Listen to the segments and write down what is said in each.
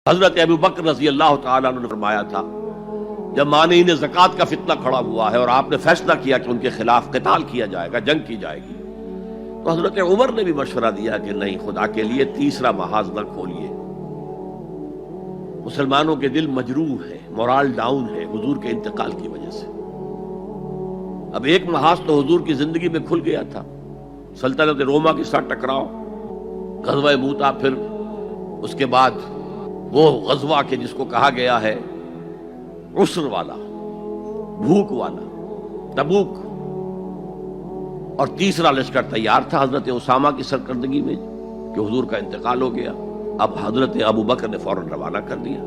حضرت ابو بکر رضی اللہ تعالیٰ عنہ نے فرمایا تھا جب مانعین زکوٰۃ کا فتنہ کھڑا ہوا ہے اور آپ نے فیصلہ کیا کہ ان کے خلاف قتال کیا جائے گا، جنگ کی جائے گی، تو حضرت عمر نے بھی مشورہ دیا کہ نہیں، خدا کے لیے تیسرا محاذ نہ کھولیے۔ مسلمانوں کے دل مجروح ہے، مورال ڈاؤن ہے حضور کے انتقال کی وجہ سے۔ اب ایک محاذ تو حضور کی زندگی میں کھل گیا تھا، سلطنت روما کے ساتھ ٹکراؤ، غزوہ موتا، پھر اس کے بعد وہ غزوہ کے جس کو کہا گیا ہے عسر والا، بھوک والا، تبوک، اور تیسرا لشکر تیار تھا حضرت اسامہ کی سرکردگی میں کہ حضور کا انتقال ہو گیا۔ اب حضرت ابو بکر نے فوراً روانہ کر دیا،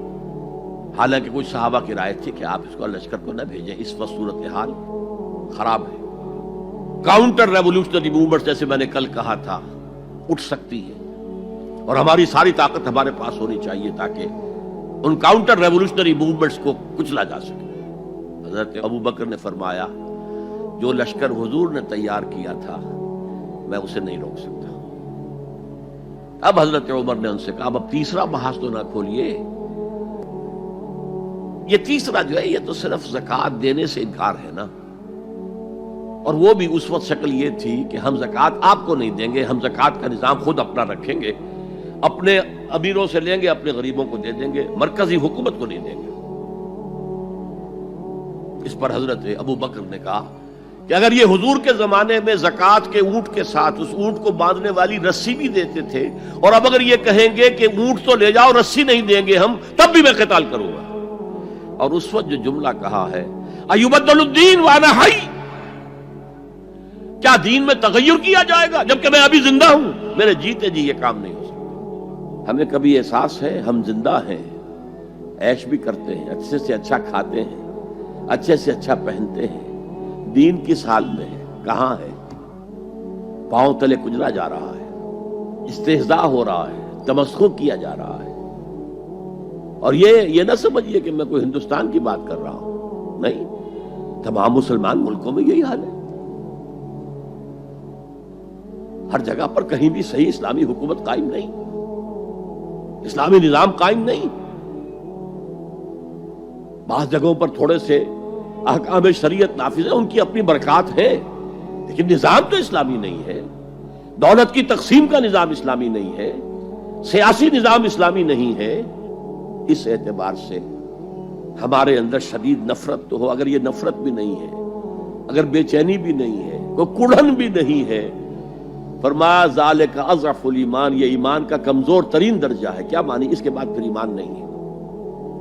حالانکہ کچھ صحابہ کی رائے تھی کہ آپ اس کو لشکر کو نہ بھیجیں، اس وقت صورتحال خراب ہے، کاؤنٹر ریولوشنری موومنٹ جیسے میں نے کل کہا تھا اٹھ سکتی ہے، اور ہماری ساری طاقت ہمارے پاس ہونی چاہیے تاکہ ان کاؤنٹر ریولوشنری موومنٹس کو کچلا جا سکے۔ حضرت ابو بکر نے فرمایا جو لشکر حضور نے تیار کیا تھا میں اسے نہیں روک سکتا۔ اب حضرت عمر نے ان سے کہا اب تیسرا محاذ تو نہ کھولیے، یہ تیسرا جو ہے یہ تو صرف زکوٰۃ دینے سے انکار ہے نا، اور وہ بھی اس وقت شکل یہ تھی کہ ہم زکوٰۃ آپ کو نہیں دیں گے، ہم زکوٰۃ کا نظام خود اپنا رکھیں گے، اپنے امیروں سے لیں گے، اپنے غریبوں کو دے دیں گے، مرکزی حکومت کو نہیں دیں گے۔ اس پر حضرت ابو بکر نے کہا کہ اگر یہ حضور کے زمانے میں زکوٰۃ کے اونٹ کے ساتھ اس اونٹ کو باندھنے والی رسی بھی دیتے تھے، اور اب اگر یہ کہیں گے کہ اونٹ تو لے جاؤ رسی نہیں دیں گے ہم، تب بھی میں قتال کروں گا۔ اور اس وقت جو جملہ کہا ہے ایبدل الدین وانا حی، کیا دین میں تغیر کیا جائے گا جبکہ میں ابھی زندہ ہوں؟ میرے جیتے جی یہ کام نہیں ہو سکتا۔ ہمیں کبھی احساس ہے ہم زندہ ہیں، عیش بھی کرتے ہیں، اچھے سے اچھا کھاتے ہیں، اچھے سے اچھا پہنتے ہیں، دین کس حال میں ہے، کہاں ہے؟ پاؤں تلے کچلا جا رہا ہے، استہزاء ہو رہا ہے، تمسخر کیا جا رہا ہے۔ اور یہ نہ سمجھیے کہ میں کوئی ہندوستان کی بات کر رہا ہوں، نہیں، تمام مسلمان ملکوں میں یہی حال ہے۔ ہر جگہ پر کہیں بھی صحیح اسلامی حکومت قائم نہیں، اسلامی نظام قائم نہیں۔ بعض جگہوں پر تھوڑے سے احکام شریعت نافذ ہیں، ان کی اپنی برکات ہیں، لیکن نظام تو اسلامی نہیں ہے، دولت کی تقسیم کا نظام اسلامی نہیں ہے، سیاسی نظام اسلامی نہیں ہے۔ اس اعتبار سے ہمارے اندر شدید نفرت تو ہو، اگر یہ نفرت بھی نہیں ہے، اگر بے چینی بھی نہیں ہے، کوئی کڑھن بھی نہیں ہے، فرمایا ذالک اضعف الایمان، یہ ایمان کا کمزور ترین درجہ ہے۔ کیا معنی؟ اس کے بعد پھر ایمان نہیں ہے۔